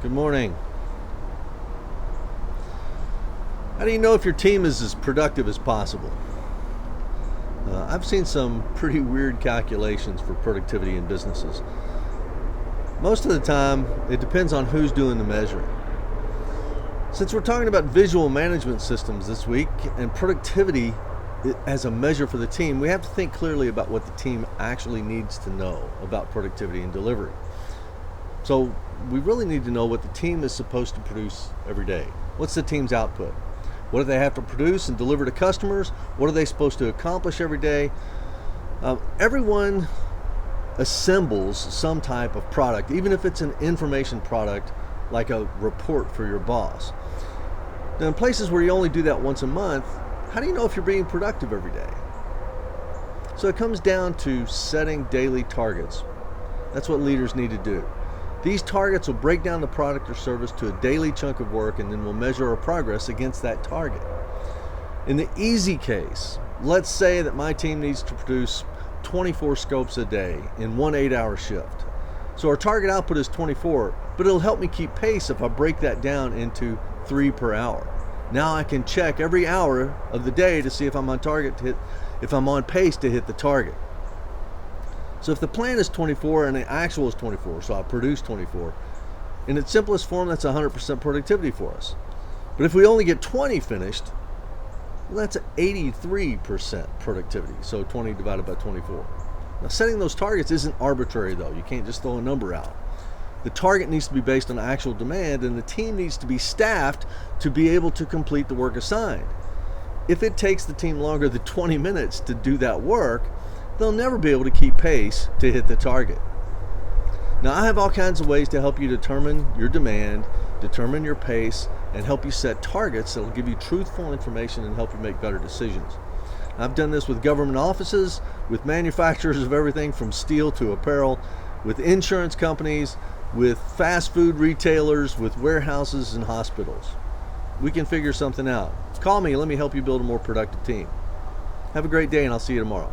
Good morning. How do you know if your team is as productive as possible? I've seen some pretty weird calculations for productivity in businesses. Most of the time, it depends on who's doing the measuring. Since we're talking about visual management systems this week and productivity as a measure for the team, we have to think clearly about what the team actually needs to know about productivity and delivery. So we really need to know what the team is supposed to produce every day. What's the team's output? What do they have to produce and deliver to customers? What are they supposed to accomplish every day? Everyone assembles some type of product, even if it's an information product like a report for your boss. Now, in places where you only do that once a month, how do you know if you're being productive every day? So it comes down to setting daily targets. That's what leaders need to do. These targets will break down the product or service to a daily chunk of work, and then we'll measure our progress against that target. In the easy case, let's say that my team needs to produce 24 scopes a day in one 8-hour shift. So our target output is 24, but it'll help me keep pace if I break that down into 3 per hour. Now I can check every hour of the day to see if I'm on target to hit, if I'm on pace to hit the target. So if the plan is 24 and the actual is 24, so I produce 24, in its simplest form, that's 100% productivity for us. But if we only get 20 finished, well, that's 83% productivity. So 20 divided by 24. Now, setting those targets isn't arbitrary, though. You can't just throw a number out. The target needs to be based on actual demand, and the team needs to be staffed to be able to complete the work assigned. If it takes the team longer than 20 minutes to do that work, they'll never be able to keep pace to hit the target. Now, I have all kinds of ways to help you determine your demand, determine your pace, and help you set targets that will give you truthful information and help you make better decisions. I've done this with government offices, with manufacturers of everything from steel to apparel, with insurance companies, with fast food retailers, with warehouses and hospitals. We can figure something out. Call me and let me help you build a more productive team. Have a great day, and I'll see you tomorrow.